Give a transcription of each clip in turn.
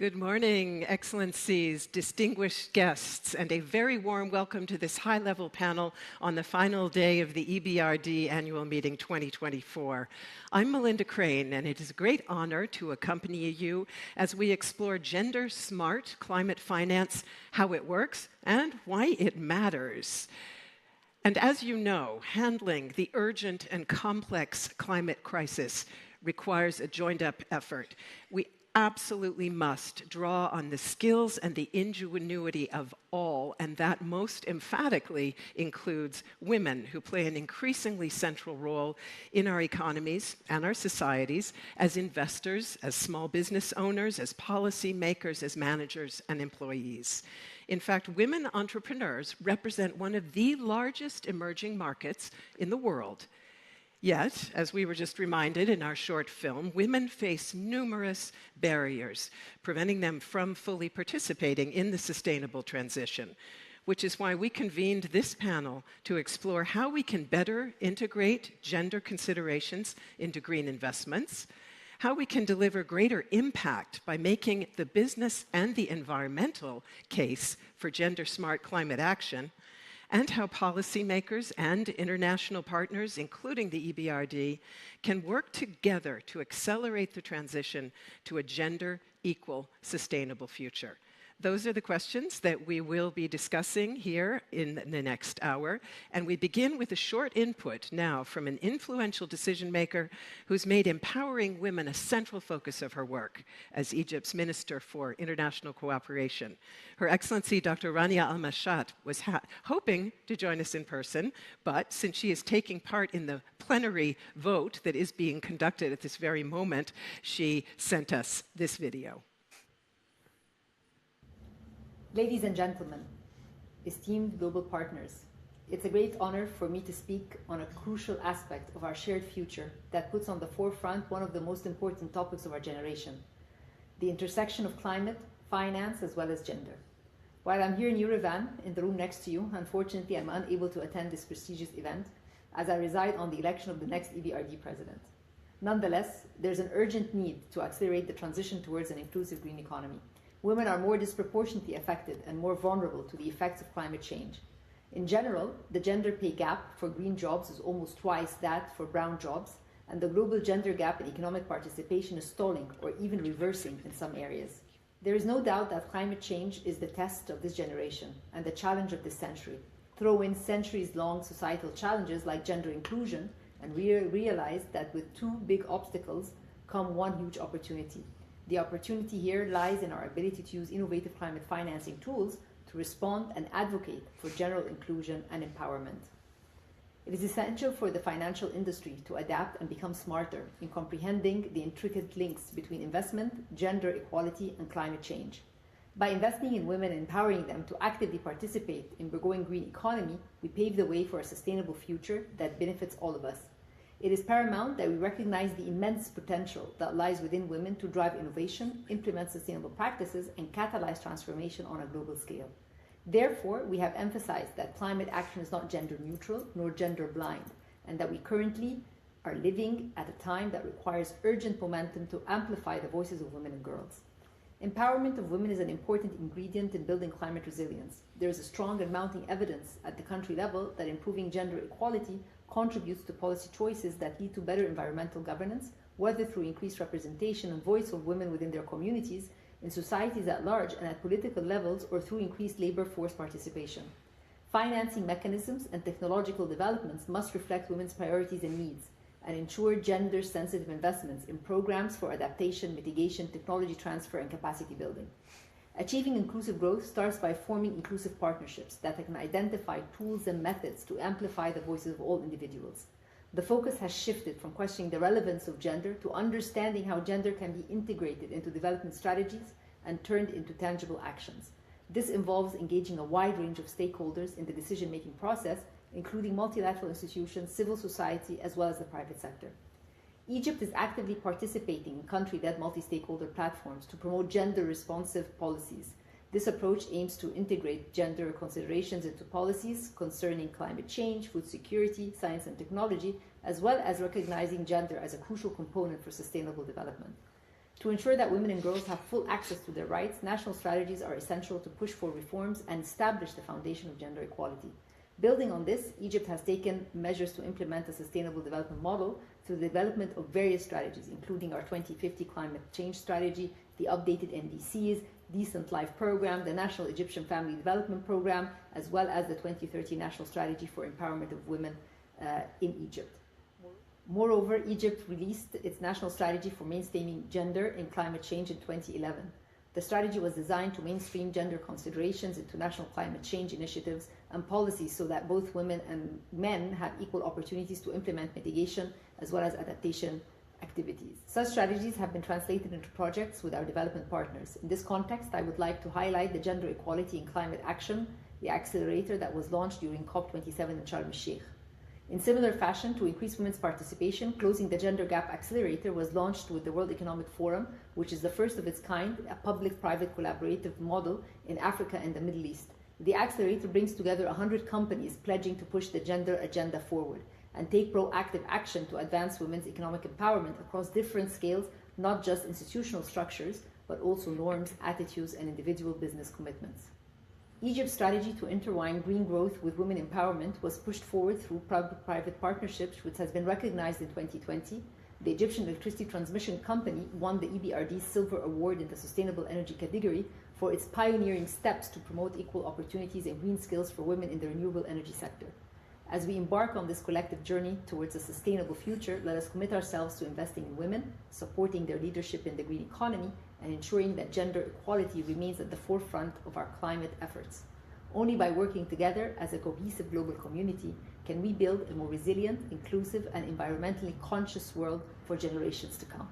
Good morning, Excellencies, distinguished guests, and a very warm welcome to this high-level panel on the final day of the EBRD Annual Meeting 2024. I'm Melinda Crane, and it is a great honor to accompany you as we explore gender-smart climate finance, how it works, and why it matters. And as you know, handling the urgent and complex climate crisis requires a joined-up effort. We absolutely must draw on the skills and the ingenuity of all, and that most emphatically includes women, who play an increasingly central role in our economies and our societies as investors, as small business owners, as policymakers, as managers and employees. In fact, women entrepreneurs represent one of the largest emerging markets in the world. Yet, as we were just reminded in our short film, women face numerous barriers, preventing them from fully participating in the sustainable transition, which is why we convened this panel to explore how we can better integrate gender considerations into green investments, how we can deliver greater impact by making the business and the environmental case for gender-smart climate action, and how policymakers and international partners, including the EBRD, can work together to accelerate the transition to a gender-equal, sustainable future. Those are the questions that we will be discussing here in the next hour. And we begin with a short input now from an influential decision maker who's made empowering women a central focus of her work as Egypt's Minister for International Cooperation. Her Excellency Dr. Rania Al-Mashat was hoping to join us in person, but since she is taking part in the plenary vote that is being conducted at this very moment, she sent us this video. Ladies and gentlemen, esteemed global partners, it's a great honor for me to speak on a crucial aspect of our shared future that puts on the forefront one of the most important topics of our generation, the intersection of climate, finance, as well as gender. While I'm here in Yerevan, in the room next to you, unfortunately I'm unable to attend this prestigious event as I reside on the election of the next EBRD president. Nonetheless, there's an urgent need to accelerate the transition towards an inclusive green economy. Women are more disproportionately affected and more vulnerable to the effects of climate change. In general, the gender pay gap for green jobs is almost twice that for brown jobs, and the global gender gap in economic participation is stalling or even reversing in some areas. There is no doubt that climate change is the test of this generation and the challenge of this century. Throw in centuries-long societal challenges like gender inclusion and realize that with two big obstacles come one huge opportunity. The opportunity here lies in our ability to use innovative climate financing tools to respond and advocate for general inclusion and empowerment. It is essential for the financial industry to adapt and become smarter in comprehending the intricate links between investment, gender equality, and climate change. By investing in women and empowering them to actively participate in the growing green economy, we pave the way for a sustainable future that benefits all of us. It is paramount that we recognize the immense potential that lies within women to drive innovation, implement sustainable practices, and catalyze transformation on a global scale. Therefore, we have emphasized that climate action is not gender neutral nor gender blind, and that we currently are living at a time that requires urgent momentum to amplify the voices of women and girls. Empowerment of women is an important ingredient in building climate resilience. There is a strong and mounting evidence at the country level that improving gender equality contributes to policy choices that lead to better environmental governance, whether through increased representation and voice of women within their communities, in societies at large and at political levels, or through increased labor force participation. Financing mechanisms and technological developments must reflect women's priorities and needs and ensure gender-sensitive investments in programs for adaptation, mitigation, technology transfer, and capacity building. Achieving inclusive growth starts by forming inclusive partnerships that can identify tools and methods to amplify the voices of all individuals. The focus has shifted from questioning the relevance of gender to understanding how gender can be integrated into development strategies and turned into tangible actions. This involves engaging a wide range of stakeholders in the decision-making process, including multilateral institutions, civil society, as well as the private sector. Egypt is actively participating in country-led multi-stakeholder platforms to promote gender-responsive policies. This approach aims to integrate gender considerations into policies concerning climate change, food security, science and technology, as well as recognizing gender as a crucial component for sustainable development. To ensure that women and girls have full access to their rights, national strategies are essential to push for reforms and establish the foundation of gender equality. Building on this, Egypt has taken measures to implement a sustainable development model through the development of various strategies, including our 2050 climate change strategy, the updated NDCs, Decent Life Program, the National Egyptian Family Development Program, as well as the 2030 National Strategy for Empowerment of Women in Egypt. Moreover, Egypt released its national strategy for mainstreaming gender in climate change in 2011. The strategy was designed to mainstream gender considerations into national climate change initiatives and policies so that both women and men have equal opportunities to implement mitigation as well as adaptation activities. Such strategies have been translated into projects with our development partners. In this context, I would like to highlight the Gender Equality in Climate Action, the accelerator that was launched during COP27 in Sharm el-Sheikh. In similar fashion, to increase women's participation, Closing the Gender Gap Accelerator was launched with the World Economic Forum, which is the first of its kind, a public-private collaborative model in Africa and the Middle East. The accelerator brings together 100 companies pledging to push the gender agenda forward and take proactive action to advance women's economic empowerment across different scales, not just institutional structures, but also norms, attitudes, and individual business commitments. Egypt's strategy to intertwine green growth with women empowerment was pushed forward through public-private partnerships, which has been recognized in 2020. The Egyptian Electricity Transmission Company won the EBRD Silver Award in the Sustainable Energy category for its pioneering steps to promote equal opportunities and green skills for women in the renewable energy sector. As we embark on this collective journey towards a sustainable future, let us commit ourselves to investing in women, supporting their leadership in the green economy, and ensuring that gender equality remains at the forefront of our climate efforts. Only by working together as a cohesive global community can we build a more resilient, inclusive, and environmentally conscious world for generations to come.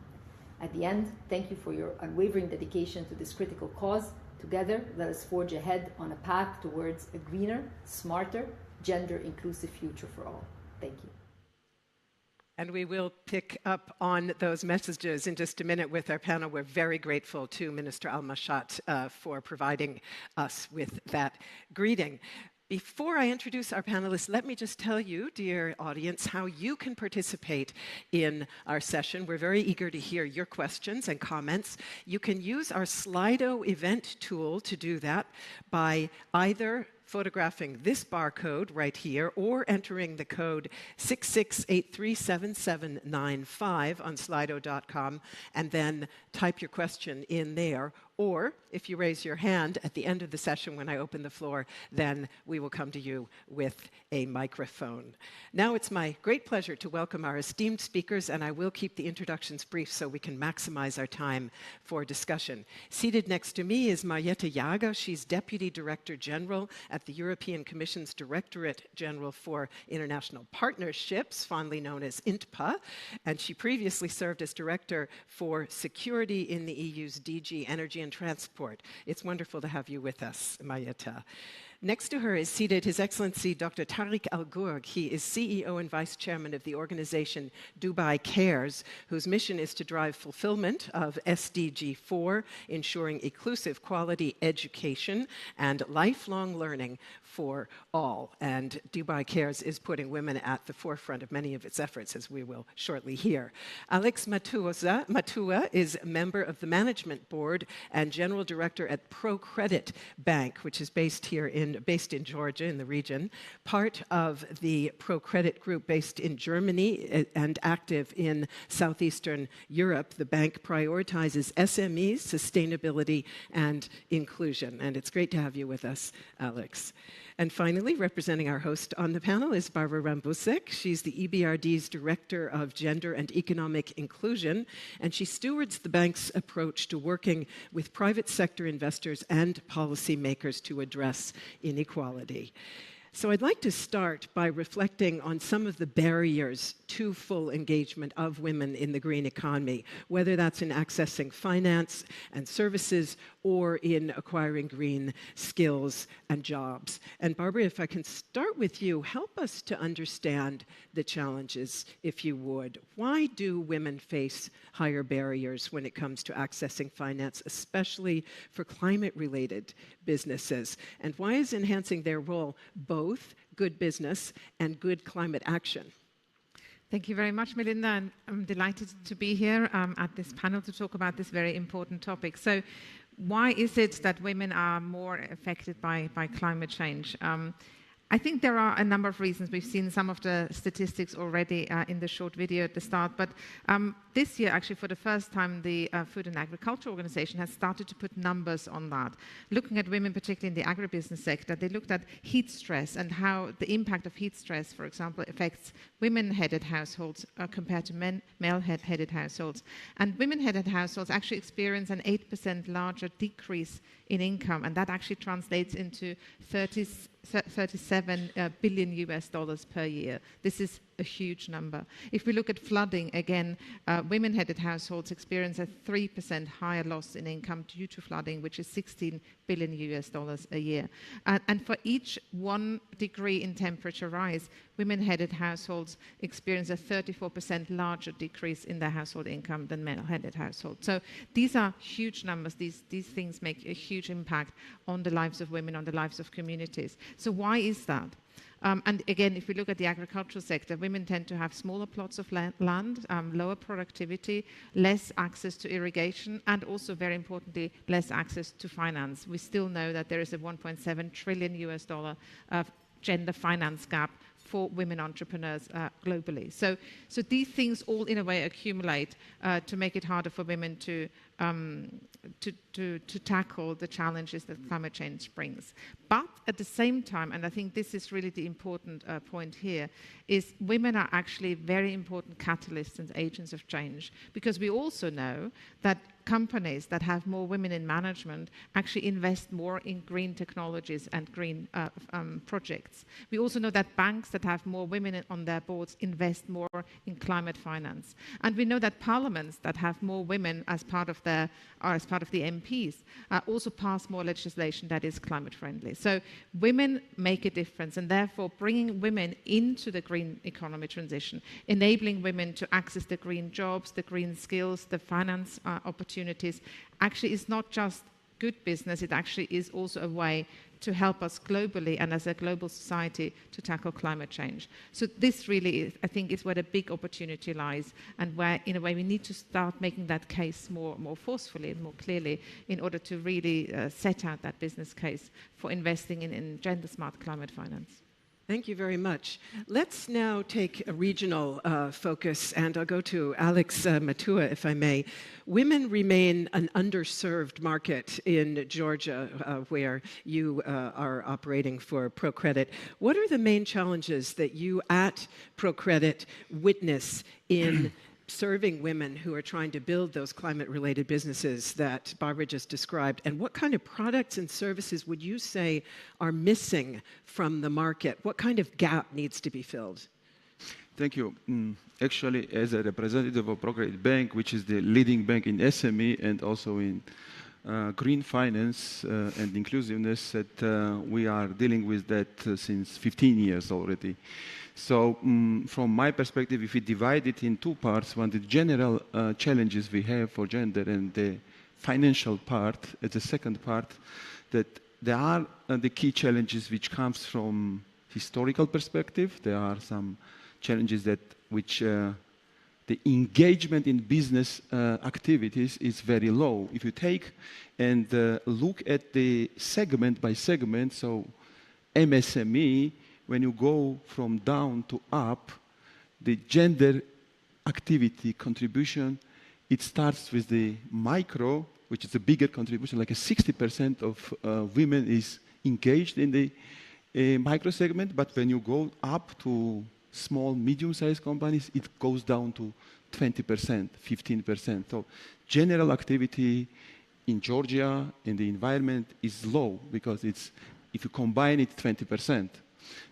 At the end, thank you for your unwavering dedication to this critical cause. Together, let us forge ahead on a path towards a greener, smarter, gender-inclusive future for all. Thank you. And we will pick up on those messages in just a minute with our panel. We're very grateful to Minister Al-Mashat for providing us with that greeting. Before I introduce our panelists, let me just tell you, dear audience, how you can participate in our session. We're very eager to hear your questions and comments. You can use our Slido event tool to do that by either photographing this barcode right here or entering the code 66837795 on slido.com and then type your question in there. Or if you raise your hand at the end of the session when I open the floor, then we will come to you with a microphone. Now it's my great pleasure to welcome our esteemed speakers, and I will keep the introductions brief so we can maximize our time for discussion. Seated next to me is Marietta Jager. She's Deputy Director General at the European Commission's Directorate General for International Partnerships, fondly known as INTPA, and she previously served as Director for Security in the EU's DG Energy and Transport. It's wonderful to have you with us, Marietta. Next to her is seated His Excellency Dr. Tariq Al Ghurg. He is CEO and Vice Chairman of the organization Dubai Cares, whose mission is to drive fulfillment of SDG 4, ensuring inclusive quality education and lifelong learning for all. And Dubai Cares is putting women at the forefront of many of its efforts, as we will shortly hear. Alex Matua is member of the Management Board and General Director at Pro Credit Bank, which is based in Georgia, in the region, part of the Pro Credit Group based in Germany and active in Southeastern Europe. The bank prioritizes SMEs, sustainability, and inclusion. And it's great to have you with us, Alex. And finally, representing our host on the panel is Barbara Rambusek. She's the EBRD's Director of Gender and Economic Inclusion, and she stewards the bank's approach to working with private sector investors and policymakers to address inequality. So I'd like to start by reflecting on some of the barriers to full engagement of women in the green economy, whether that's in accessing finance and services or in acquiring green skills and jobs. And Barbara, if I can start with you, help us to understand the challenges, if you would. Why do women face higher barriers when it comes to accessing finance, especially for climate-related businesses? And why is enhancing their role both good business and good climate action? Thank you very much, Melinda, and I'm delighted to be here at this panel to talk about this very important topic. So why is it that women are more affected by climate change? I think there are a number of reasons. We've seen some of the statistics already in the short video at the start, but this year, actually, for the first time, the Food and Agriculture Organization has started to put numbers on that. Looking at women, particularly in the agribusiness sector, they looked at heat stress and how the impact of heat stress, for example, affects women-headed households compared to male-headed households. And women-headed households actually experience an 8% larger decrease in income, and that actually translates into 37 billion US dollars per year. This is a huge number. If we look at flooding, again, women-headed households experience a 3% higher loss in income due to flooding, which is 16 billion US dollars a year. And for each 1 degree in temperature rise, women-headed households experience a 34% larger decrease in their household income than male-headed households. So these are huge numbers. These things make a huge impact on the lives of women, on the lives of communities. So why is that? And again, if we look at the agricultural sector, women tend to have smaller plots of land, lower productivity, less access to irrigation, and also, very importantly, less access to finance. We still know that there is a 1.7 trillion US dollar gender finance gap for women entrepreneurs globally. So these things all, in a way, accumulate to make it harder for women to tackle the challenges that climate change brings. But at the same time, and I think this is really the important point here, is women are actually very important catalysts and agents of change, because we also know that companies that have more women in management actually invest more in green technologies and green projects. We also know that banks that have more women on their boards invest more in climate finance. And we know that parliaments that have more women as part of the MPs also pass more legislation that is climate friendly. So women make a difference, and therefore bringing women into the green economy transition, enabling women to access the green jobs, the green skills, the finance opportunities, actually is not just good business, it actually is also a way to help us globally and as a global society to tackle climate change. So this really is, I think, is where the big opportunity lies, and where, in a way, we need to start making that case more forcefully and more clearly in order to really set out that business case for investing in gender-smart climate finance. Thank you very much. Let's now take a regional focus, and I'll go to Alex Matua, if I may. Women remain an underserved market in Georgia, where you are operating for ProCredit. What are the main challenges that you at ProCredit witness in serving women who are trying to build those climate-related businesses that Barbara just described? And what kind of products and services would you say are missing from the market? What kind of gap needs to be filled? Thank you. Actually, as a representative of ProCredit Bank, which is the leading bank in SME and also in green finance and inclusiveness, that we are dealing with that since 15 years already. So from my perspective, if we divide it in two parts, one, the general challenges we have for gender, and the financial part, as the second part, that there are the key challenges which comes from historical perspective. There are some challenges that which the engagement in business activities is very low. If you take and look at the segment by segment, so MSME, when you go from down to up, the gender activity contribution, it starts with the micro, which is a bigger contribution, like 60% of women is engaged in the micro segment, but when you go up to small, medium-sized companies, it goes down to 20%, 15%. So general activity in Georgia, in the environment, is low, because it's, if you combine it, 20%.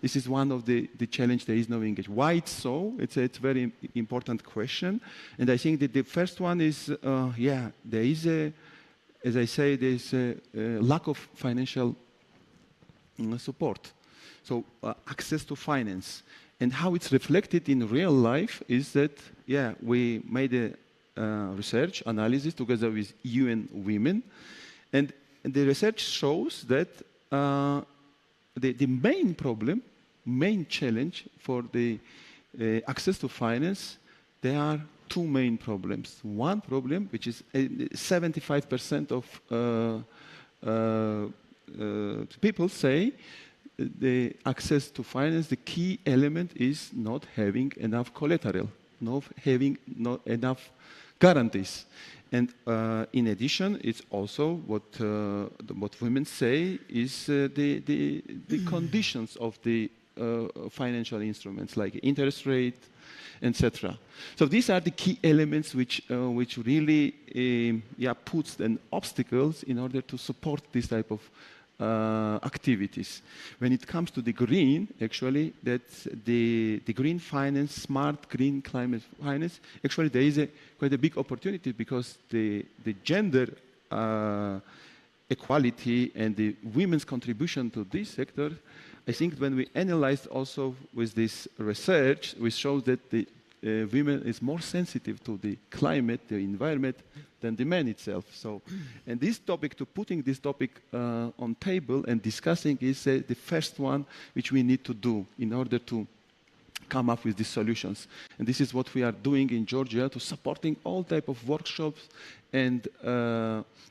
This is one of the challenge. There is no engagement. Why it's so? It's a very important question. And I think that the first one is, there is a, as I say, there's a lack of financial support. So access to finance. And how it's reflected in real life is that, we made a research analysis together with UN Women. And the research shows that the main problem, main challenge for the access to finance, there are two main problems. One problem, which is 75% of people say the access to finance, the key element is not having enough collateral, not having enough guarantees. And in addition, it's also what women say is the conditions of the financial instruments, like interest rate, etc. So these are the key elements which really puts an obstacles in order to support this type of activities. When it comes to the green, actually, that's the green finance, smart green climate finance, actually there is quite a big opportunity because the gender equality and the women's contribution to this sector, I think when we analyzed also with this research, we showed that the women is more sensitive to the climate, the environment, than the man itself. So, and this topic, to putting this topic on table and discussing is the first one which we need to do in order to come up with these solutions. And this is what we are doing in Georgia, to supporting all type of workshops and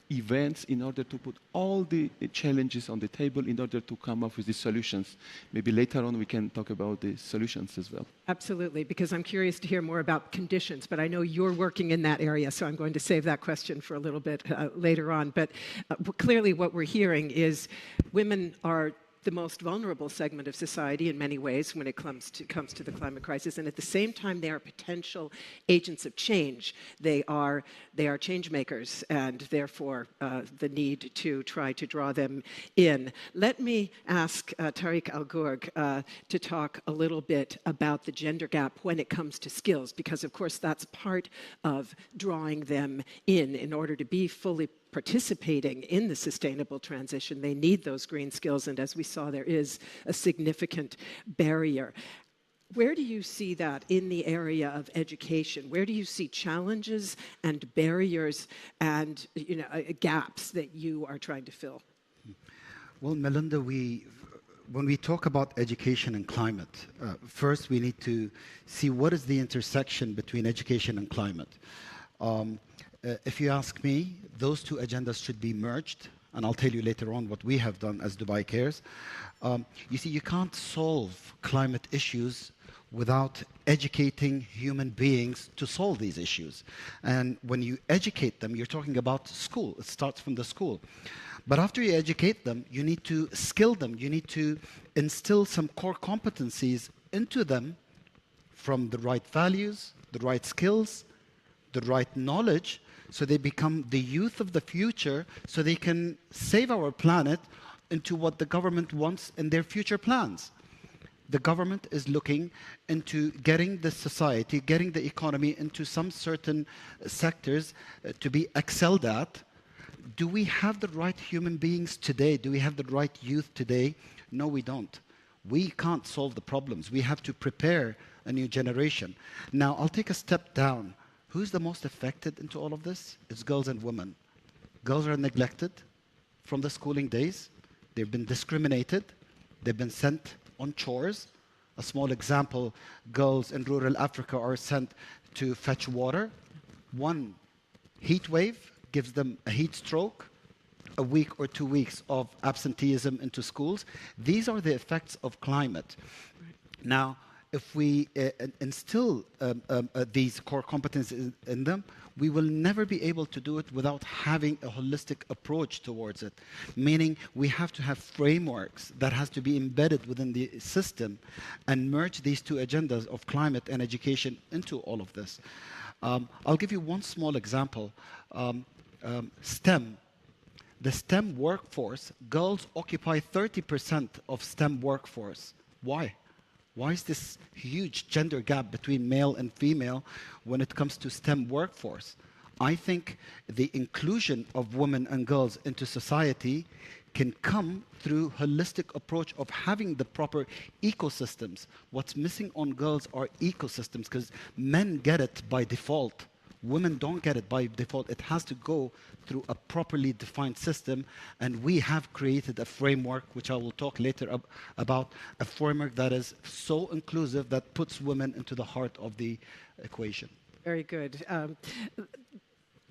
events in order to put all the challenges on the table in order to come up with these solutions. Maybe later on we can talk about the solutions as well. Absolutely, because I'm curious to hear more about conditions, but I know you're working in that area, so I'm going to save that question for a little bit later on. But clearly what we're hearing is women are the most vulnerable segment of society in many ways when it comes to the climate crisis, and at the same time they are potential agents of change. They are change makers, and therefore the need to try to draw them in. Let me ask Tariq Al-Gourg to talk a little bit about the gender gap when it comes to skills, because of course that's part of drawing them in order to be fully participating in the sustainable transition. They need those green skills, and as we saw, there is a significant barrier. Where do you see that in the area of education? Where do you see challenges and barriers and gaps that you are trying to fill? Well, Melinda, when we talk about education and climate, first we need to see what is the intersection between education and climate. If you ask me, those two agendas should be merged, and I'll tell you later on what we have done as Dubai Cares. You see, you can't solve climate issues without educating human beings to solve these issues. And when you educate them, you're talking about school. It starts from the school. But after you educate them, you need to skill them. You need to instill some core competencies into them, from the right values, the right skills, the right knowledge, so they become the youth of the future, so they can save our planet into what the government wants in their future plans. The government is looking into getting the society, getting the economy into some certain sectors to be excelled at. Do we have the right human beings today? Do we have the right youth today? No, we don't. We can't solve the problems. We have to prepare a new generation. Now, I'll take a step down. Who's the most affected into all of this? It's girls and women. Girls are neglected from the schooling days. They've been discriminated. They've been sent on chores. A small example, girls in rural Africa are sent to fetch water. One heat wave gives them a heat stroke, a week or 2 weeks of absenteeism into schools. These are the effects of climate. Now, if we instill these core competencies in them, we will never be able to do it without having a holistic approach towards it. Meaning, we have to have frameworks that has to be embedded within the system and merge these two agendas of climate and education into all of this. I'll give you one small example. STEM. The STEM workforce, girls occupy 30% of STEM workforce. Why? Why is this huge gender gap between male and female when it comes to STEM workforce? I think the inclusion of women and girls into society can come through holistic approach of having the proper ecosystems. What's missing on girls are ecosystems, because men get it by default. women don't get it by default. It has to go through a properly defined system, and we have created a framework, which I will talk later about, a framework that is so inclusive that puts women into the heart of the equation. Very good.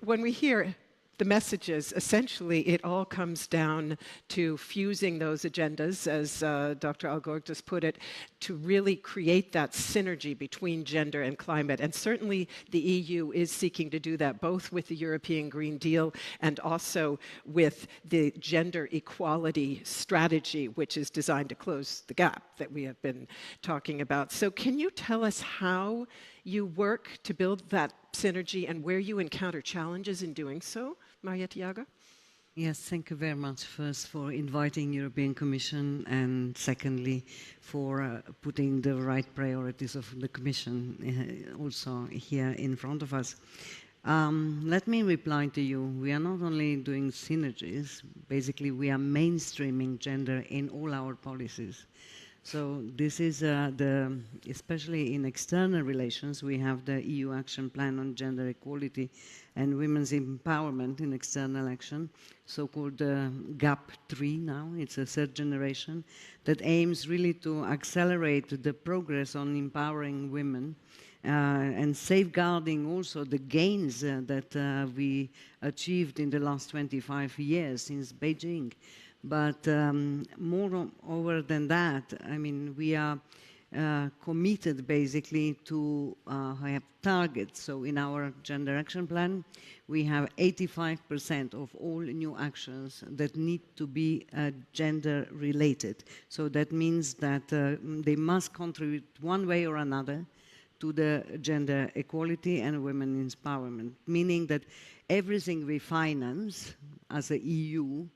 When we hear the messages, essentially it all comes down to fusing those agendas, as Dr. Al-Ghorg just put it, to really create that synergy between gender and climate. And certainly the EU is seeking to do that, both with the European Green Deal and also with the gender equality strategy, which is designed to close the gap that we have been talking about. So can you tell us how you work to build that synergy and where you encounter challenges in doing so? Maria Tiago? Yes, thank you very much, first for inviting European Commission, and secondly for putting the right priorities of the Commission also here in front of us. Let me reply to you. We are not only doing synergies, basically we are mainstreaming gender in all our policies. So this is especially in external relations, we have the EU Action Plan on Gender Equality and Women's Empowerment in External Action, so-called GAP 3 now, it's a third generation, that aims really to accelerate the progress on empowering women and safeguarding also the gains that we achieved in the last 25 years since Beijing. But moreover than that, I mean, we are committed basically to have targets. So in our Gender Action Plan, we have 85% of all new actions that need to be gender related. So that means that they must contribute one way or another to the gender equality and women's empowerment, meaning that everything we finance as a EU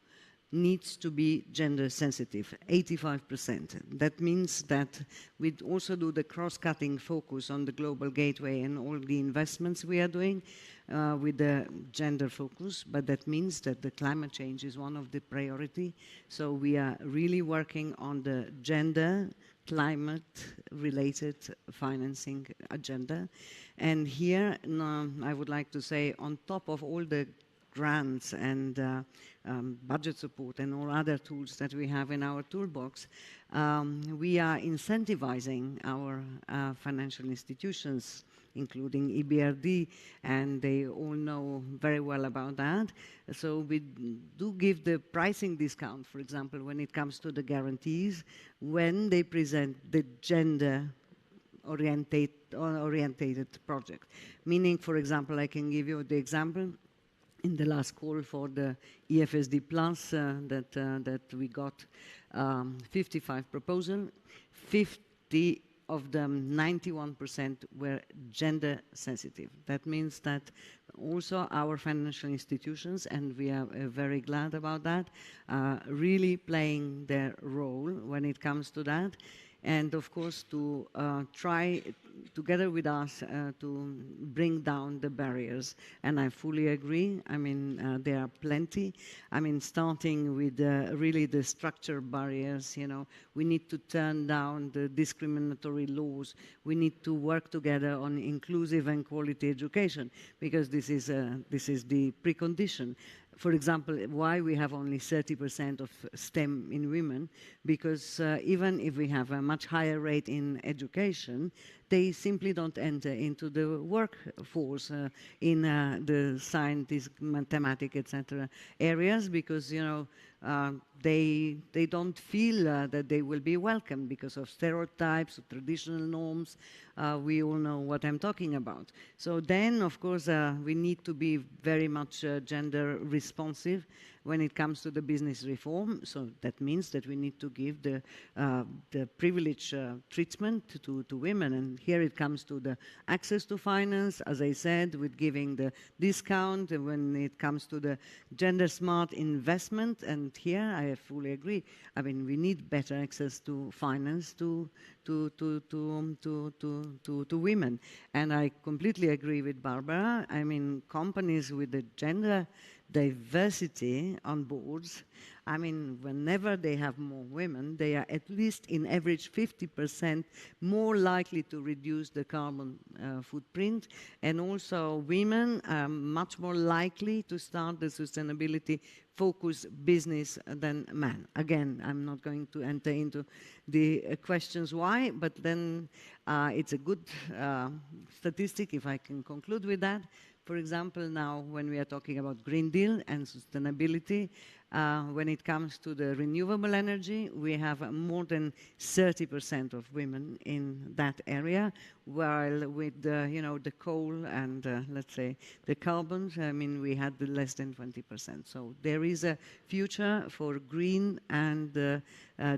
needs to be gender sensitive, 85%. That means that we also do the cross-cutting focus on the global gateway and all the investments we are doing with the gender focus, but that means that the climate change is one of the priority. So we are really working on the gender climate-related financing agenda. And here, I would like to say, on top of all the grants and budget support and all other tools that we have in our toolbox, we are incentivizing our financial institutions, including EBRD, and they all know very well about that. So we do give the pricing discount, for example, when it comes to the guarantees, when they present the gender-orientated project. Meaning, for example, I can give you the example, in the last call for the EFSD Plus that we got 55 proposals, 50 of them, 91% were gender sensitive. That means that also our financial institutions, and we are very glad about that, are really playing their role when it comes to that. And of course to try together with us to bring down the barriers. And I fully agree. I mean, there are plenty. I mean, starting with really the structure barriers, you know, we need to turn down the discriminatory laws. We need to work together on inclusive and quality education, because this is the precondition. For example, why we have only 30% of STEM in women, because even if we have a much higher rate in education, they simply don't enter into the workforce in the science, mathematics, etc. areas, because, you know, they don't feel that they will be welcome because of stereotypes, of traditional norms. We all know what I'm talking about. So then, of course, we need to be very much gender responsive when it comes to the business reform. So that means that we need to give the privilege treatment to women. And here it comes to the access to finance, as I said, with giving the discount, and when it comes to the gender smart investment. And here I fully agree. I mean, we need better access to finance to women. And I completely agree with Barbara. I mean, companies with the gender diversity on boards I mean, whenever they have more women, they are at least in average 50% more likely to reduce the carbon footprint. And also women are much more likely to start the sustainability focused business than men. Again, I'm not going to enter into the questions why, but then it's a good statistic if I can conclude with that. For example, now when we are talking about Green Deal and sustainability, when it comes to the renewable energy, we have more than 30% of women in that area, while with the coal and let's say the carbons, I mean, we had less than 20%. So there is a future for green and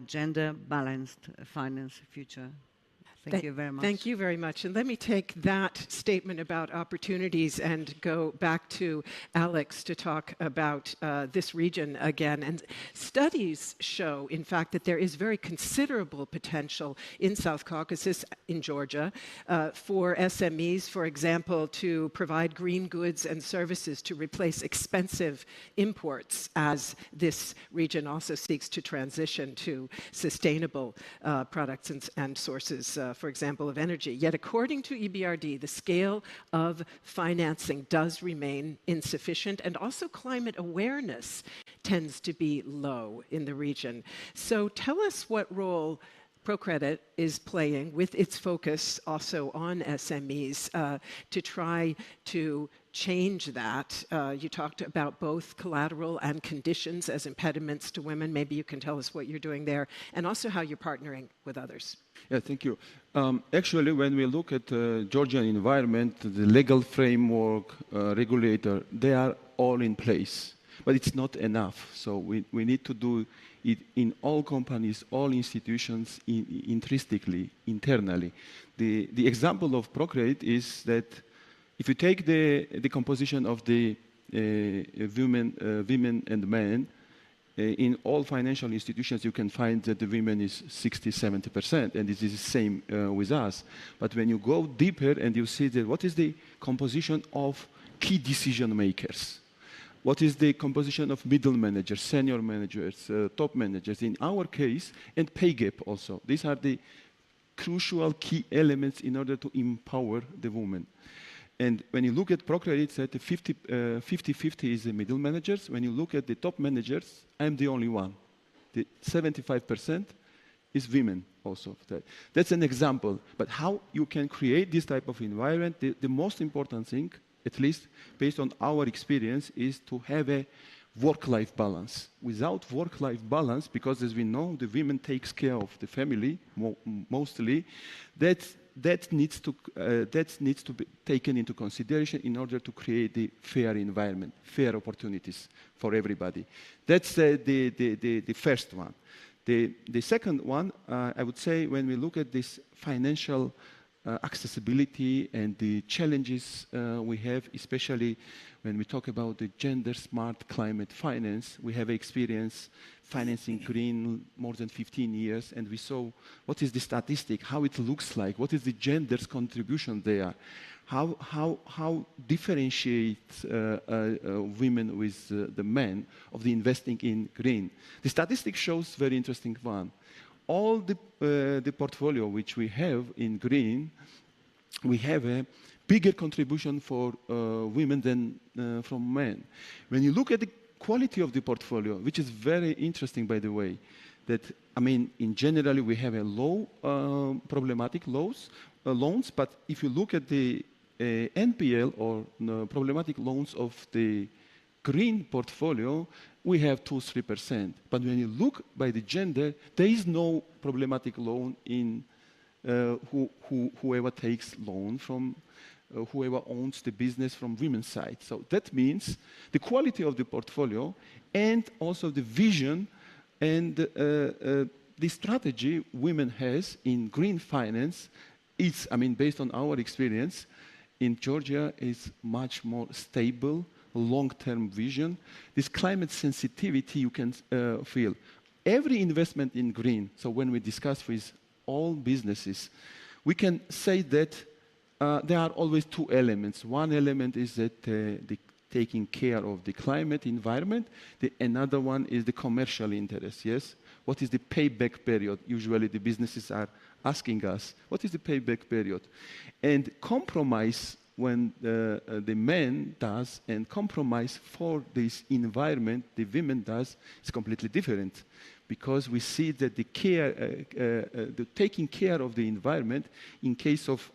gender balanced finance future. Thank you very much. Thank you very much. And let me take that statement about opportunities and go back to Alex to talk about this region again. And studies show, in fact, that there is very considerable potential in South Caucasus, in Georgia, for SMEs, for example, to provide green goods and services to replace expensive imports as this region also seeks to transition to sustainable products and sources, for example, of energy. Yet according to EBRD, the scale of financing does remain insufficient, and also climate awareness tends to be low in the region. So tell us what role ProCredit is playing with its focus also on SMEs to try to change that. You talked about both collateral and conditions as impediments to women. Maybe you can tell us what you're doing there, and also how you're partnering with others. Yeah, thank you. Actually, when we look at Georgian environment, the legal framework, regulator, they are all in place. But it's not enough. So we need to do it in all companies, all institutions, intrinsically, internally. The example of ProCredit is that if you take the composition of the women and men, in all financial institutions, you can find that the women is 60-70%, and it is the same with us. But when you go deeper and you see that what is the composition of key decision makers, what is the composition of middle managers, senior managers, top managers, in our case, and pay gap also. These are the crucial key elements in order to empower the woman. And when you look at ProCredit, it's at 50-50 is the middle managers. When you look at the top managers, I'm the only one. The 75% is women also. That's an example. But how you can create this type of environment, the most important thing, at least based on our experience, is to have a work-life balance. Without work-life balance, because as we know, the women takes care of the family mostly, that needs to be taken into consideration in order to create the fair environment, fair opportunities for everybody. That's the first one. The second one, I would say, when we look at this financial accessibility and the challenges we have, especially when we talk about the gender-smart climate finance, we have experience financing green more than 15 years, and we saw what is the statistic, how it looks like, what is the gender's contribution there, how differentiate women with the men of the investing in green. The statistic shows very interesting one. All the portfolio which we have in green, we have a bigger contribution for women than from men. When you look at the quality of the portfolio, which is very interesting, by the way, that, I mean, in general, we have a low problematic loans, but if you look at the NPL or problematic loans of the green portfolio, we have 2-3%. But when you look by the gender, there is no problematic loan in whoever takes loan from whoever owns the business from women's side. So that means the quality of the portfolio and also the vision and the strategy women has in green finance is, I mean, based on our experience in Georgia, is much more stable, long-term vision. This climate sensitivity you can feel. Every investment in green, so when we discuss with all businesses, we can say that there are always two elements. One element is that the taking care of the climate, environment. Another one is the commercial interest, yes? What is the payback period? Usually the businesses are asking us, what is the payback period? And compromise when the man does and compromise for this environment, the women does, is completely different. Because we see that the care, the taking care of the environment, in case of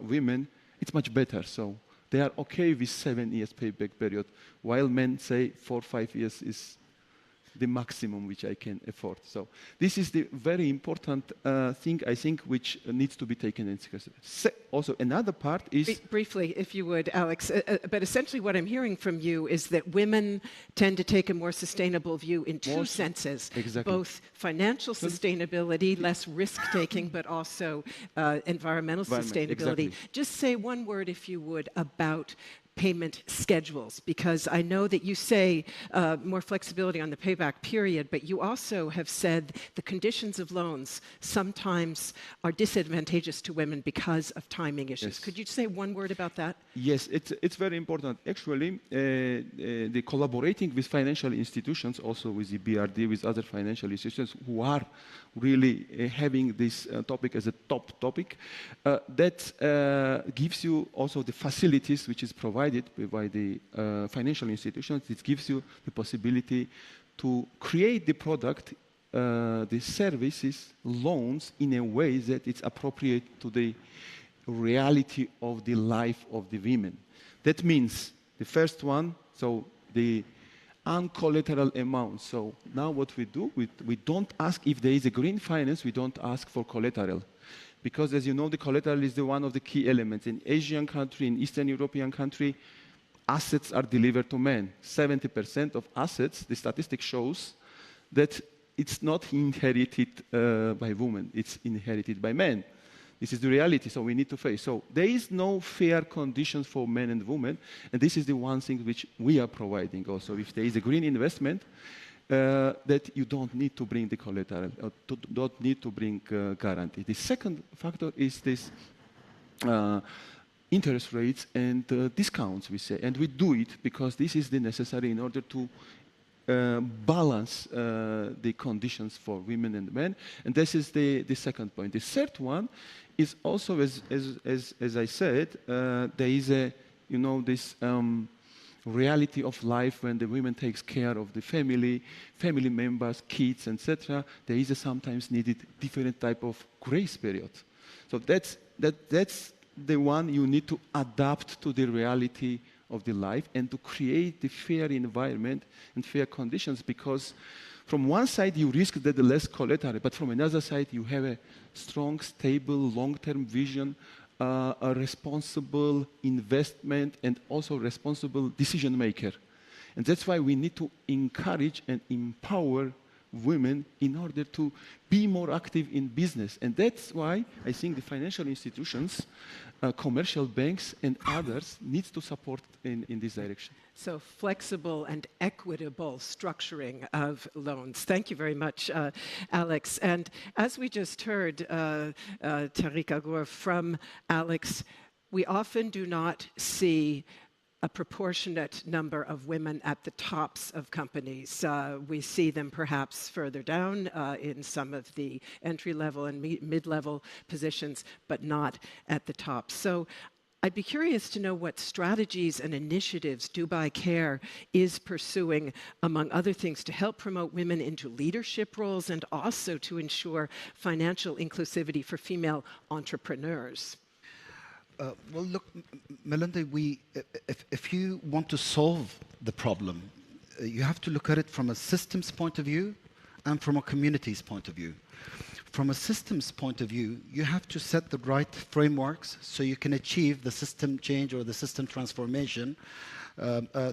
women, it's much better. So they are okay with 7 years payback period, while men say 4 or 5 years is the maximum which I can afford. So this is the very important thing, I think, which needs to be taken into consideration. Also, another part is... Briefly, if you would, Alex, but essentially what I'm hearing from you is that women tend to take a more sustainable view in two senses. Exactly. Both financial sustainability, less risk-taking, but also environmental sustainability. Exactly. Just say one word, if you would, about payment schedules, because I know that you say more flexibility on the payback period, but you also have said the conditions of loans sometimes are disadvantageous to women because of timing issues. Yes. Could you say one word about that? Yes, it's very important. Actually, the collaborating with financial institutions, also with the EBRD, with other financial institutions who are really having this topic as a top topic, that gives you also the facilities which is provided by the financial institutions. It gives you the possibility to create the product, the services, loans in a way that it's appropriate to the reality of the life of the women. That means the first one, so the uncollateral amount. So now what we do, we don't ask if there is a green finance, we don't ask for collateral. Because as you know, the collateral is one of the key elements. In Asian country, in Eastern European country, assets are delivered to men. 70% of assets, the statistic shows that it's not inherited by women, it's inherited by men. This is the reality, so we need to face. So there is no fair conditions for men and women, and this is the one thing which we are providing also. If there is a green investment, that you don't need to bring the collateral, or don't need to bring guarantee. The second factor is this interest rates and discounts, we say. And we do it because this is the necessary in order to balance the conditions for women and men. And this is the second point. The third one is also, as I said, there is a, you know, this reality of life when the women takes care of the family members, kids, etc. There is a sometimes needed different type of grace period. So that's the one you need to adapt to the reality of the life and to create the fair environment and fair conditions, because from one side you risk that the less collateral, but from another side you have a strong, stable, long-term vision, a responsible investment, and also responsible decision maker. And that's why we need to encourage and empower women in order to be more active in business. And that's why I think the financial institutions, commercial banks and others needs to support in this direction. So flexible and equitable structuring of loans. Thank you very much, Alex. And as we just heard, Tariq Agour, from Alex, we often do not see a proportionate number of women at the tops of companies. We see them perhaps further down in some of the entry-level and mid-level positions, but not at the top. So I'd be curious to know what strategies and initiatives Dubai Care is pursuing, among other things, to help promote women into leadership roles and also to ensure financial inclusivity for female entrepreneurs. Well, look, Melinda, if you want to solve the problem, you have to look at it from a systems point of view and from a community's point of view. From a systems point of view, you have to set the right frameworks so you can achieve the system change or the system transformation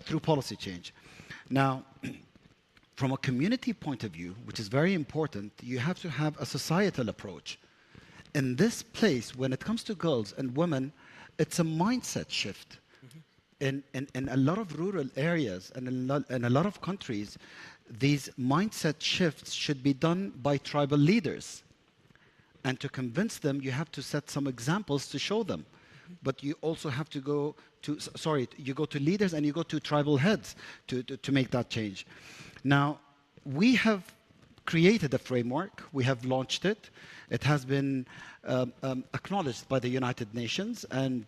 through policy change. Now, from a community point of view, which is very important, you have to have a societal approach. In this place, when it comes to girls and women, it's a mindset shift. In a lot of rural areas and in a lot of countries, these mindset shifts should be done by tribal leaders. And to convince them, you have to set some examples to show them. but you also have to go to, you go to leaders and you go to tribal heads to make that change. Now, we have created a framework, we have launched it. It has been acknowledged by the United Nations, and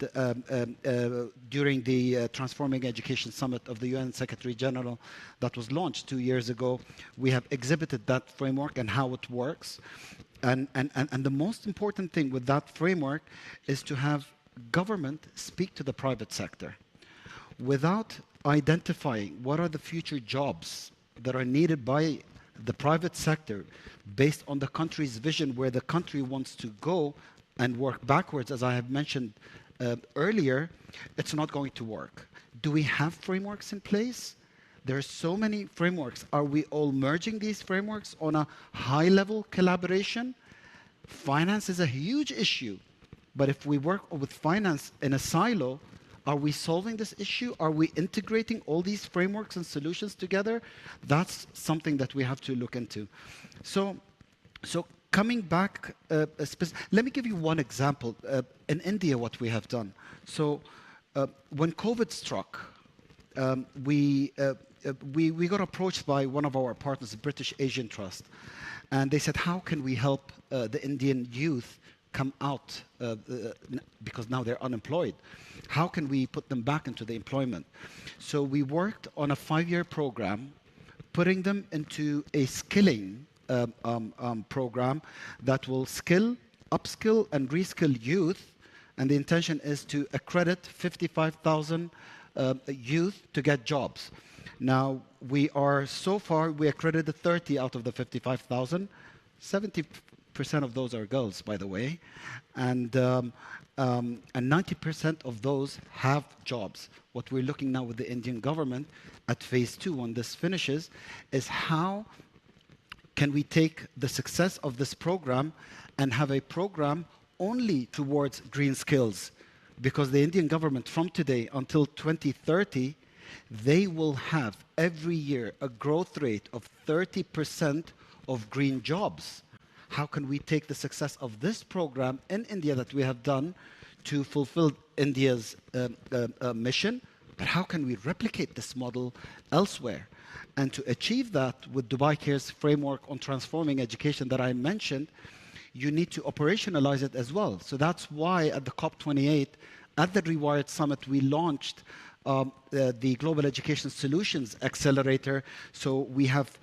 during the Transforming Education Summit of the UN Secretary General that was launched 2 years ago, we have exhibited that framework and how it works. And the most important thing with that framework is to have government speak to the private sector. Without identifying what are the future jobs that are needed by the private sector based on the country's vision, where the country wants to go, and work backwards, as I have mentioned earlier, it's not going to work. Do we have frameworks in place? There are so many frameworks. Are we all merging these frameworks on a high-level collaboration? Finance is a huge issue, but if we work with finance in a silo, are we solving this issue? Are we integrating all these frameworks and solutions together? That's something that we have to look into. So coming back, let me give you one example. In India, what we have done. So when COVID struck, we got approached by one of our partners, the British Asian Trust, and they said, how can we help the Indian youth come out because now they're unemployed? How can we put them back into the employment? So we worked on a 5-year program, putting them into a skilling program that will skill, upskill, and reskill youth. And the intention is to accredit 55,000 youth to get jobs. Now, we accredited 30 out of the 55,000. 70% of those are girls, by the way, and 90% of those have jobs. What we're looking now with the Indian government at phase 2, when this finishes, is how can we take the success of this program and have a program only towards green skills? Because the Indian government, from today until 2030, they will have every year a growth rate of 30% of green jobs. How can we take the success of this program in India that we have done to fulfill India's mission, but how can we replicate this model elsewhere? And to achieve that with Dubai Cares framework on transforming education that I mentioned, you need to operationalize it as well. So that's why at the COP28, at the Rewired Summit, we launched the Global Education Solutions Accelerator. So we have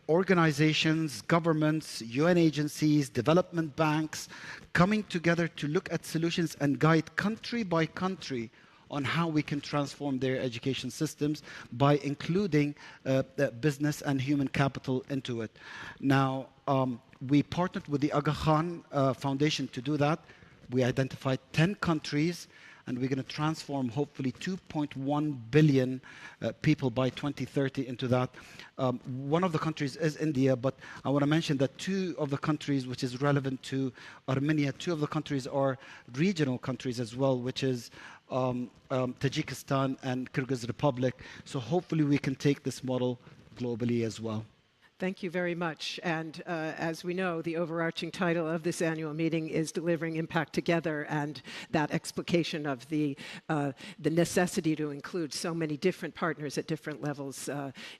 organizations, governments, UN agencies, development banks coming together to look at solutions and guide country by country on how we can transform their education systems by including business and human capital into it. Now, we partnered with the Aga Khan Foundation to do that. We identified 10 countries, and we're going to transform hopefully 2.1 billion people by 2030 into that. One of the countries is India, but I want to mention that 2 of the countries, which is relevant to Armenia, 2 of the countries are regional countries as well, which is Tajikistan and Kyrgyz Republic. So hopefully we can take this model globally as well. Thank you very much. And as we know, the overarching title of this annual meeting is Delivering Impact Together, and that explication of the necessity to include so many different partners at different levels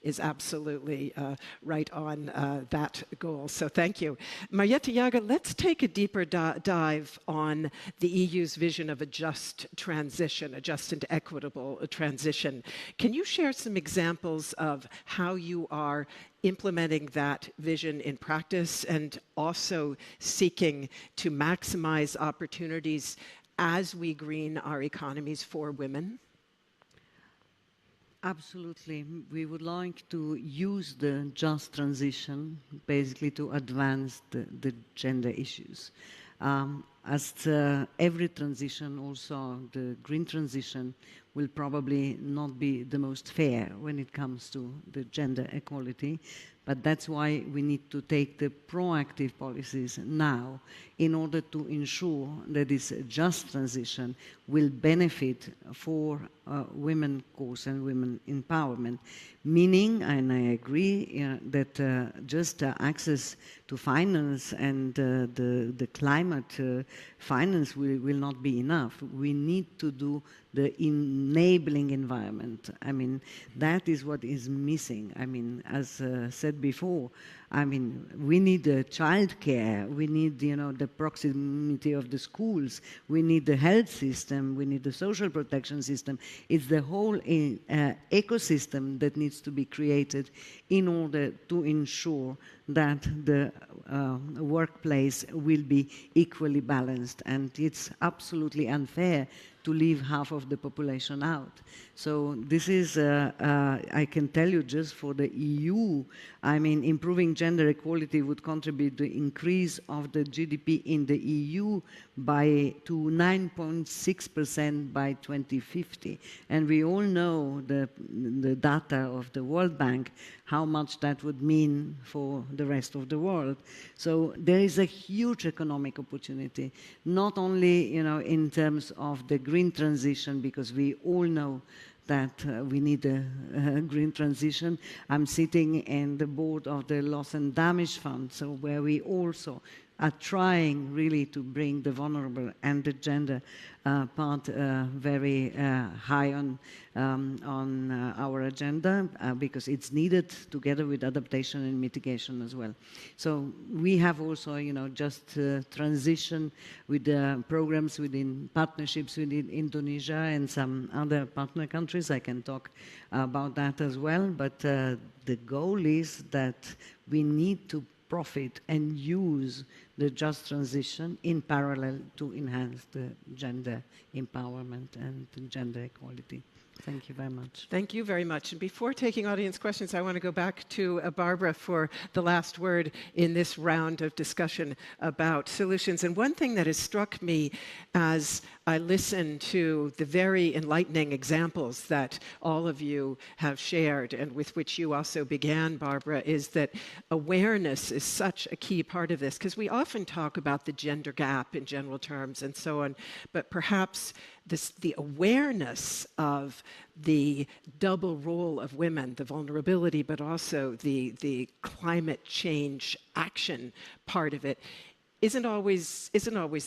is absolutely right on that goal. So thank you. Marietta Jager, let's take a deeper dive on the EU's vision of a just transition, a just and equitable transition. Can you share some examples of how you are implementing that vision in practice and also seeking to maximize opportunities as we green our economies for women? Absolutely. We would like to use the just transition basically to advance the gender issues. As every transition, also the green transition, will probably not be the most fair when it comes to the gender equality. But that's why we need to take the proactive policies now in order to ensure that this just transition will benefit for women cause and women empowerment. Meaning, and I agree, that just access to finance and the climate finance will not be enough. We need to do the enabling environment. I mean, that is what is missing. I mean, as said before, I mean, we need childcare, we need, the proximity of the schools, we need the health system, we need the social protection system. It's the whole ecosystem that needs to be created in order to ensure that the workplace will be equally balanced. And it's absolutely unfair to leave half of the population out. So this is, I can tell you just for the EU, I mean, improving gender equality would contribute to the increase of the GDP in the EU to 9.6% by 2050. And we all know the data of the World Bank, how much that would mean for the rest of the world. So there is a huge economic opportunity, not only in terms of the green transition, because we all know that we need a green transition. I'm sitting in the board of the Loss and Damage Fund, so where we also are trying really to bring the vulnerable and the gender part very high on our agenda because it's needed together with adaptation and mitigation as well. So we have also, just transition with programs within partnerships within Indonesia and some other partner countries. I can talk about that as well, but the goal is that we need to profit and use the just transition in parallel to enhance the gender empowerment and gender equality. Thank you very much. Thank you very much. And before taking audience questions, I want to go back to Barbara for the last word in this round of discussion about solutions. And one thing that has struck me as I listen to the very enlightening examples that all of you have shared and with which you also began, Barbara, is that awareness is such a key part of this, because we often talk about the gender gap in general terms and so on, but perhaps the awareness of the double role of women, the vulnerability, but also the climate change action part of it, isn't always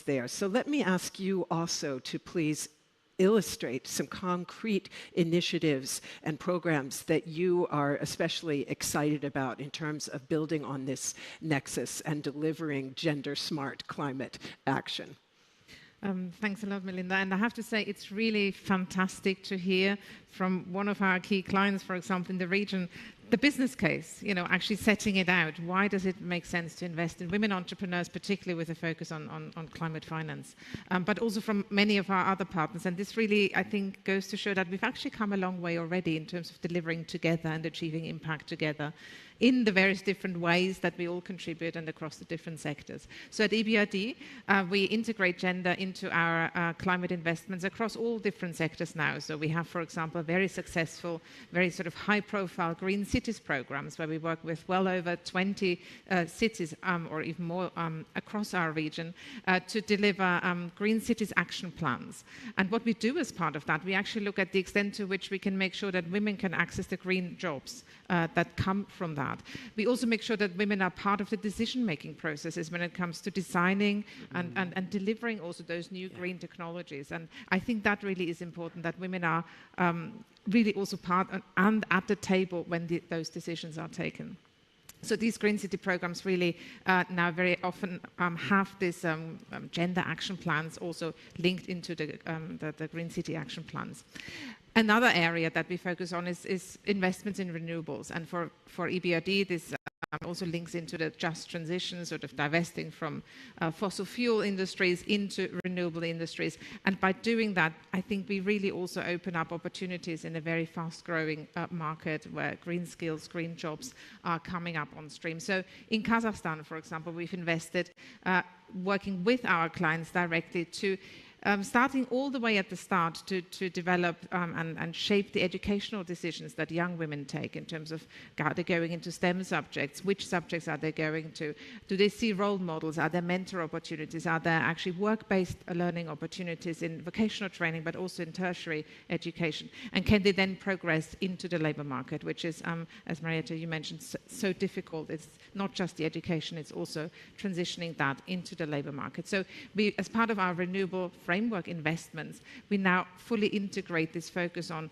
there. So let me ask you also to please illustrate some concrete initiatives and programs that you are especially excited about in terms of building on this nexus and delivering gender-smart climate action. Thanks a lot, Melinda. And I have to say, it's really fantastic to hear from one of our key clients, for example, in the region, the business case, actually setting it out. Why does it make sense to invest in women entrepreneurs, particularly with a focus on climate finance, but also from many of our other partners. And this really, I think, goes to show that we've actually come a long way already in terms of delivering together and achieving impact together in the various different ways that we all contribute and across the different sectors. So at EBRD, we integrate gender into our climate investments across all different sectors now. So we have, for example, very successful, very sort of high-profile green cities programs where we work with well over 20 cities or even more across our region to deliver green cities action plans. And what we do as part of that, we actually look at the extent to which we can make sure that women can access the green jobs that come from that. We also make sure that women are part of the decision-making processes when it comes to designing and delivering also those new green technologies. And I think that really is important, that women are really also part and at the table when those decisions are taken. So these Green City programs really now very often have this gender action plans also linked into the Green City action plans. Another area that we focus on is investments in renewables. And for EBRD, this also links into the just transition, sort of divesting from fossil fuel industries into renewable industries. And by doing that, I think we really also open up opportunities in a very fast-growing market where green skills, green jobs are coming up on stream. So in Kazakhstan, for example, we've invested working with our clients directly to starting all the way at the start to develop and shape the educational decisions that young women take in terms of are they going into STEM subjects, which subjects are they going to, do they see role models, are there mentor opportunities, are there actually work-based learning opportunities in vocational training but also in tertiary education, and can they then progress into the labour market, which is, as Marietta, you mentioned, so difficult. It's not just the education, it's also transitioning that into the labour market. So we, as part of our renewable framework investments, we now fully integrate this focus on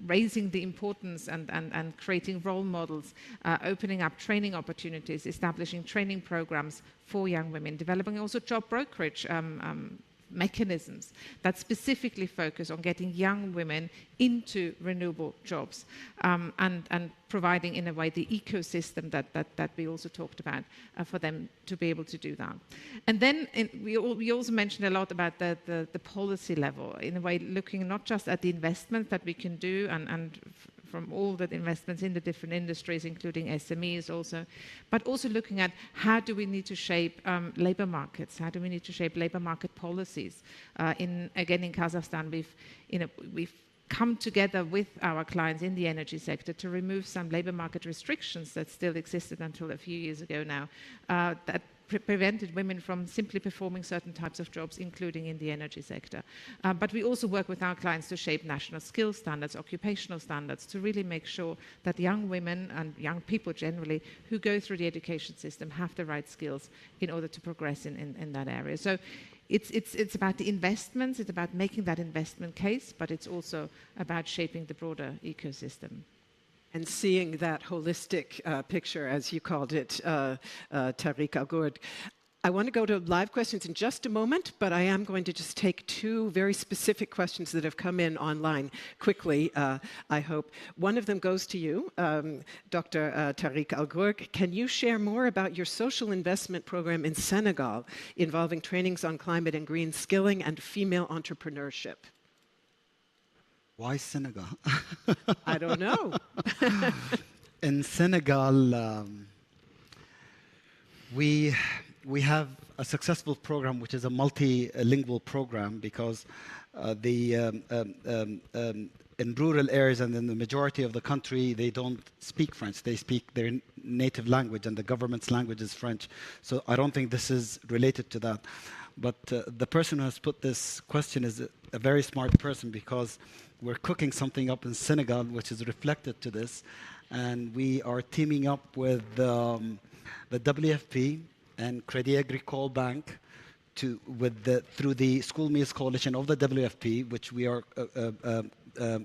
raising the importance and creating role models, opening up training opportunities, establishing training programs for young women, developing also job brokerage mechanisms that specifically focus on getting young women into renewable jobs, and providing, in a way, the ecosystem that we also talked about for them to be able to do that. And then we also mentioned a lot about the policy level, in a way looking not just at the investments that we can do and from all the investments in the different industries, including SMEs also, but also looking at how do we need to shape labour markets, how do we need to shape labour market policies. In Kazakhstan, we've come together with our clients in the energy sector to remove some labour market restrictions that still existed until a few years ago now, that prevented women from simply performing certain types of jobs, including in the energy sector. But we also work with our clients to shape national skills standards, occupational standards, to really make sure that young women and young people generally who go through the education system have the right skills in order to progress in that area. So it's about the investments, it's about making that investment case, but it's also about shaping the broader ecosystem. And seeing that holistic picture, as you called it, Tariq Al-Ghurd. I want to go to live questions in just a moment, but I am going to just take two very specific questions that have come in online quickly, I hope. One of them goes to you, Dr. Tariq Al-Ghurd. Can you share more about your social investment program in Senegal involving trainings on climate and green skilling and female entrepreneurship? Why Senegal? I don't know. In Senegal, we have a successful program, which is a multilingual program, because in rural areas and in the majority of the country, they don't speak French. They speak their native language, and the government's language is French. So I don't think this is related to that. But the person who has put this question is a very smart person, because we're cooking something up in Senegal which is reflected to this, and we are teaming up with the WFP and Crédit Agricole Bank through the School Meals Coalition of the WFP, which we are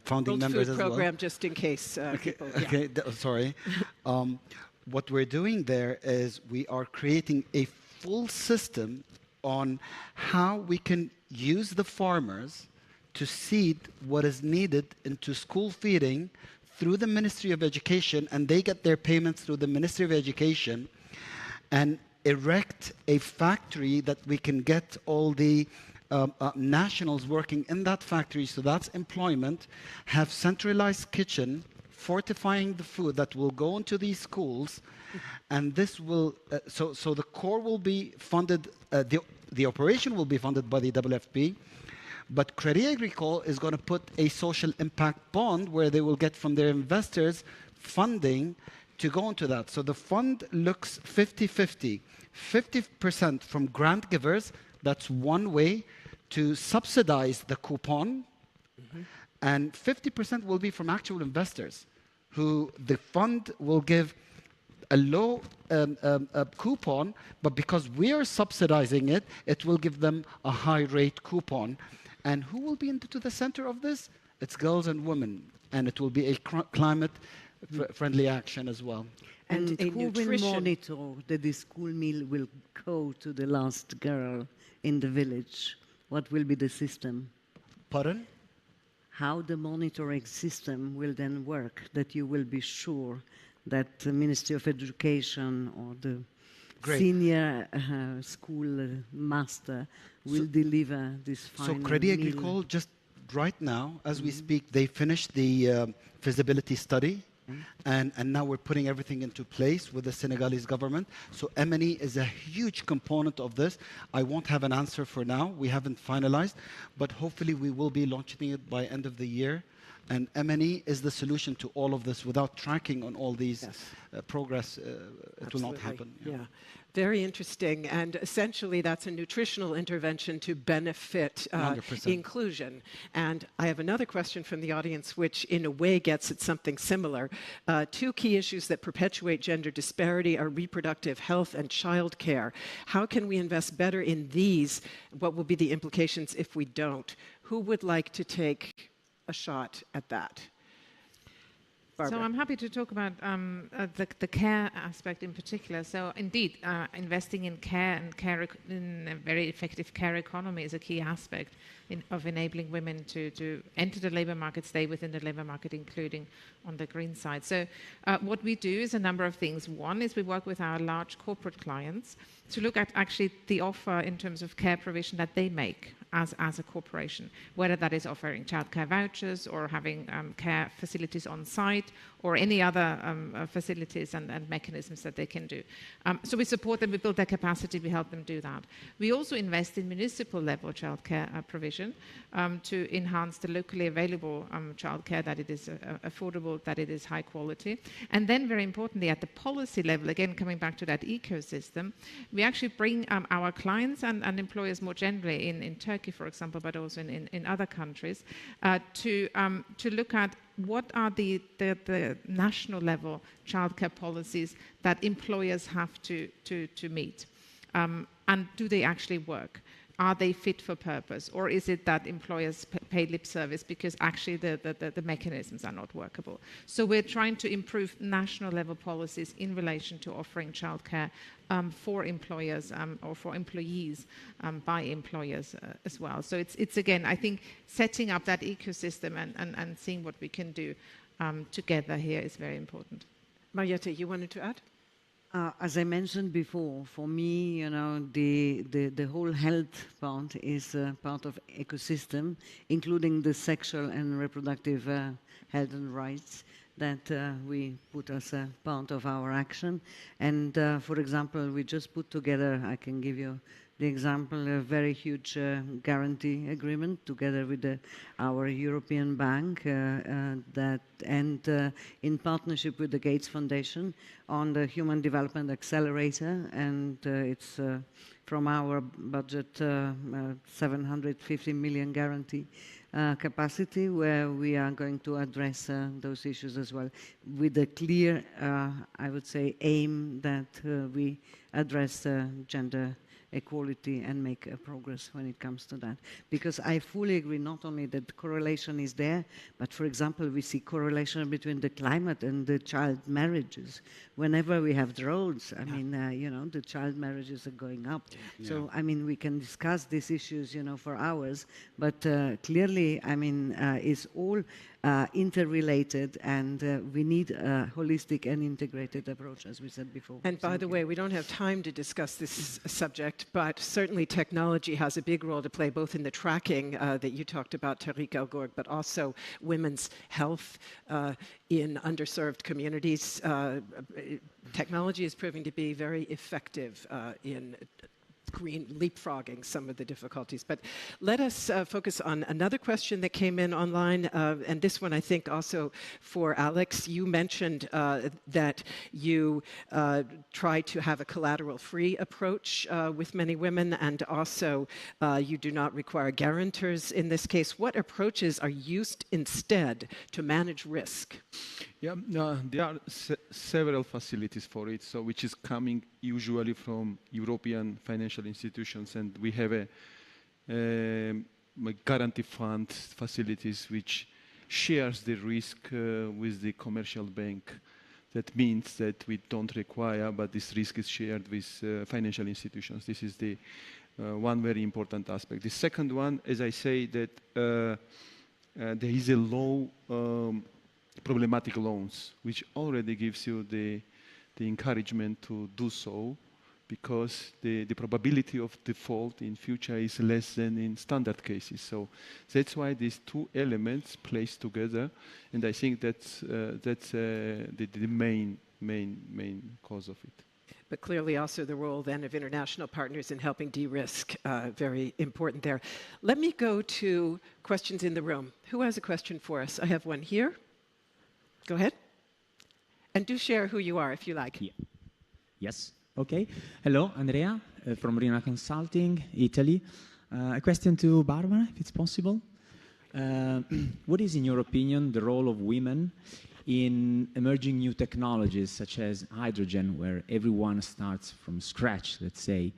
founding World members Food as Program, well. just in case people... Okay, sorry. What we're doing there is we are creating a full system on how we can use the farmers to seed what is needed into school feeding through the Ministry of Education, and they get their payments through the Ministry of Education, and erect a factory that we can get all the nationals working in that factory, so that's employment, have centralized kitchen, fortifying the food that will go into these schools, and this will, so the core will be funded, the operation will be funded by the WFP, but Crédit Agricole is going to put a social impact bond where they will get from their investors funding to go into that. So the fund looks 50-50. 50% from grant givers, that's one way to subsidize the coupon, and 50% will be from actual investors, who the fund will give a low coupon, but because we are subsidizing it, it will give them a high rate coupon. And who will be into the center of this? It's girls and women, and it will be a climate-friendly action as well. And who will monitor that the school meal will go to the last girl in the village? What will be the system? Pardon? How the monitoring system will then work, that you will be sure that the Ministry of Education or the senior school master will deliver this final So Crédit Agricole, just right now, as we speak, they finished the feasibility study and now we're putting everything into place with the Senegalese government. So M&E is a huge component of this. I won't have an answer for now. We haven't finalized, but hopefully we will be launching it by end of the year. And M&E is the solution to all of this. Without tracking on all these progress, it will not happen. Yeah. Very interesting. And essentially, that's a nutritional intervention to benefit inclusion. And I have another question from the audience, which in a way gets at something similar. Two key issues that perpetuate gender disparity are reproductive health and childcare. How can we invest better in these? What will be the implications if we don't? Who would like to take a shot at that? Barbara. So I'm happy to talk about the care aspect in particular. So indeed, investing in care and in a very effective care economy is a key aspect of enabling women to enter the labour market, stay within the labour market, including on the green side. So what we do is a number of things. One is we work with our large corporate clients to look at actually the offer in terms of care provision that they make as a corporation, whether that is offering childcare vouchers or having care facilities on site or any other facilities and mechanisms that they can do. So we support them, we build their capacity, we help them do that. We also invest in municipal level childcare provision to enhance the locally available childcare, that it is affordable, that it is high quality. And then very importantly at the policy level, again coming back to that ecosystem, we actually bring our clients and employers more generally in Turkey, for example, but also in other countries, to look at what are the national level childcare policies that employers have to meet, and do they actually work? Are they fit for purpose, or is it that employers pay lip service because actually the mechanisms are not workable? So we're trying to improve national level policies in relation to offering childcare for employers or for employees by employers as well. So it's again, I think, setting up that ecosystem and seeing what we can do together here is very important. Mariette, you wanted to add? As I mentioned before, for me, the whole health part is part of ecosystem, including the sexual and reproductive health and rights that we put as a part of our action. And for example, we just put together, I can give you the example, a very huge guarantee agreement together with our European Bank that in partnership with the Gates Foundation on the Human Development Accelerator, and it's from our budget 750 million guarantee capacity, where we are going to address those issues as well with a clear, I would say, aim that we address gender equality and make progress when it comes to that. Because I fully agree not only that the correlation is there, but for example, we see correlation between the climate and the child marriages. Whenever we have droughts, I mean, the child marriages are going up. Yeah. So, I mean, we can discuss these issues, for hours, but clearly, I mean, it's all interrelated, and we need a holistic and integrated approach, as we said before. And by the way, we don't have time to discuss this subject, but certainly technology has a big role to play, both in the tracking that you talked about, Tariq El Gorg, but also women's health in underserved communities. Technology is proving to be very effective in green leapfrogging some of the difficulties. But let us focus on another question that came in online, and this one I think also for Alex. You mentioned that you try to have a collateral-free approach with many women, and also you do not require guarantors in this case. What approaches are used instead to manage risk? Yeah, there are several facilities for it, so which is coming usually from European financial institutions, and we have a guarantee fund facilities which shares the risk with the commercial bank. That means that we don't require, but this risk is shared with financial institutions. This is the one very important aspect. The second one, as I say, that there is a low problematic loans, which already gives you the encouragement to do so. because the probability of default in future is less than in standard cases. So that's why these two elements placed together, and I think that's the main cause of it. But clearly also the role then of international partners in helping de-risk, very important there. Let me go to questions in the room. Who has a question for us? I have one here. Go ahead. And do share who you are if you like. Yeah. Yes. Okay. Hello, Andrea from Reconstruction Consulting, Italy. A question to Barbara, if it's possible. What is, in your opinion, the role of women in emerging new technologies such as hydrogen, where everyone starts from scratch, let's say?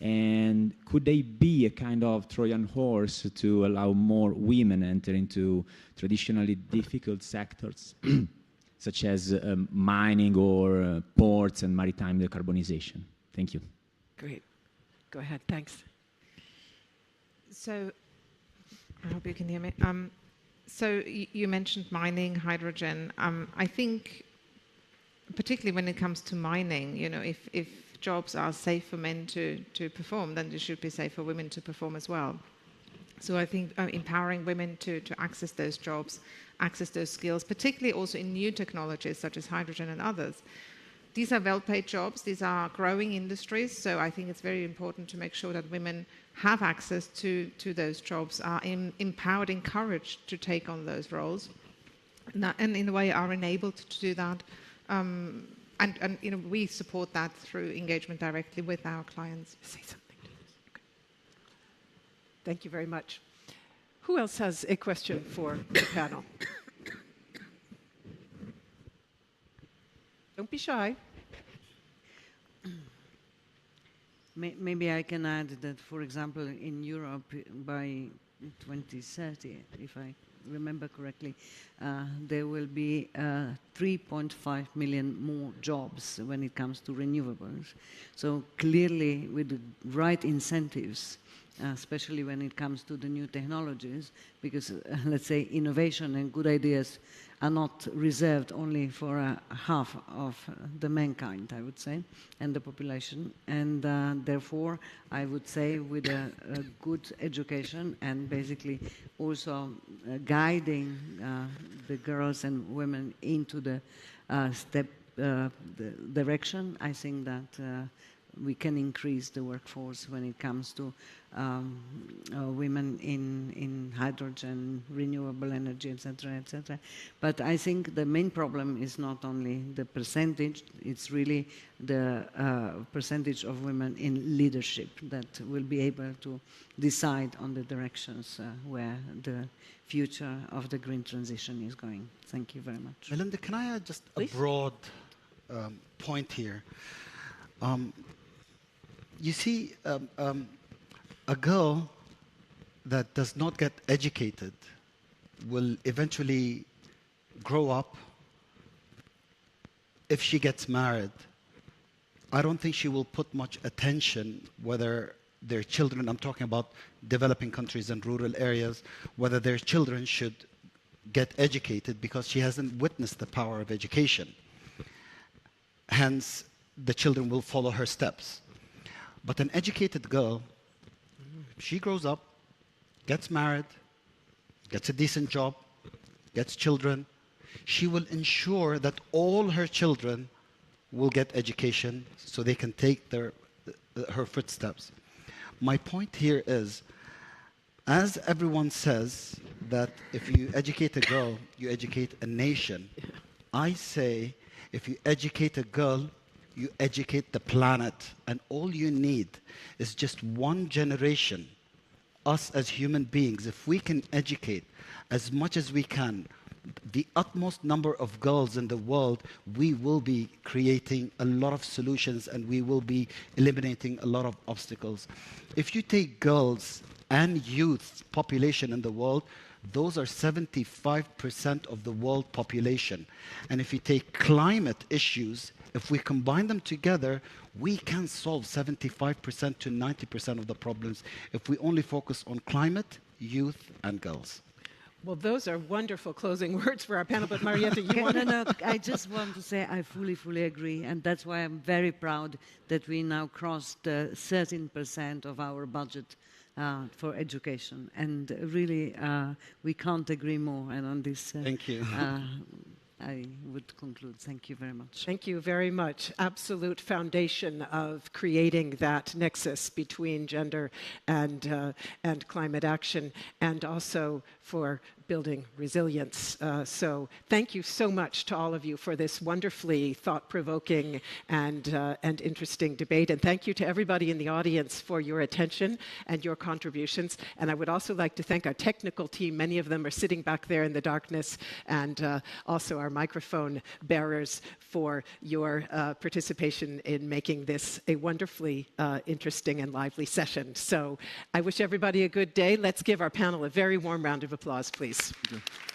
And could they be a kind of Trojan horse to allow more women enter into traditionally difficult sectors, such as mining or ports and maritime decarbonization? Thank you. Great. Go ahead. Thanks. So, I hope you can hear me. So you mentioned mining, hydrogen. I think, particularly when it comes to mining, you know, if jobs are safe for men to perform, then it should be safe for women to perform as well. So I think empowering women to access those jobs, access those skills, particularly also in new technologies such as hydrogen and others. These are well-paid jobs. These are growing industries. So I think it's very important to make sure that women have access to those jobs, are empowered, encouraged to take on those roles, and in a way are enabled to do that. And you know, we support that through engagement directly with our clients. Say something to this. Okay. Thank you very much. Who else has a question for the panel? Don't be shy. Maybe I can add that, for example, in Europe, by 2030, if I remember correctly, there will be 3.5 million more jobs when it comes to renewables. So clearly, with the right incentives, especially when it comes to the new technologies, because let's say innovation and good ideas are not reserved only for half of the mankind, I would say, and the population. And therefore, I would say with a good education and basically also guiding the girls and women into the the direction, I think that we can increase the workforce when it comes to women in hydrogen, renewable energy, etc., etc. But I think the main problem is not only the percentage, it's really the percentage of women in leadership that will be able to decide on the directions where the future of the green transition is going. Thank you very much. Melinda, can I add just Please? a broad point here? You see, a girl that does not get educated will eventually grow up. If she gets married, I don't think she will put much attention whether their children, I'm talking about developing countries and rural areas, whether their children should get educated because she hasn't witnessed the power of education. Hence, the children will follow her steps. But an educated girl, she grows up, gets married, gets a decent job, gets children. She will ensure that all her children will get education so they can take her footsteps. My point here is, as everyone says that if you educate a girl, you educate a nation, I say if you educate a girl, you educate the planet, and all you need is just one generation. Us as human beings, if we can educate as much as we can the utmost number of girls in the world, we will be creating a lot of solutions and we will be eliminating a lot of obstacles. If you take girls and youth population in the world, those are 75% of the world population. And if you take climate issues, if we combine them together, we can solve 75% to 90% of the problems if we only focus on climate, youth, and girls. Well, those are wonderful closing words for our panel, but Marietta, you want to... No, I just want to say I fully agree, and that's why I'm very proud that we now crossed 13% of our budget for education, and really we can't agree more. And on this, thank you. I would conclude. Thank you very much. Thank you very much. Absolute foundation of creating that nexus between gender and climate action, and also for building resilience. So thank you so much to all of you for this wonderfully thought-provoking and interesting debate. And thank you to everybody in the audience for your attention and your contributions. And I would also like to thank our technical team. Many of them are sitting back there in the darkness, and also our microphone bearers for your participation in making this a wonderfully interesting and lively session. So I wish everybody a good day. Let's give our panel a very warm round of applause, please. Thank you.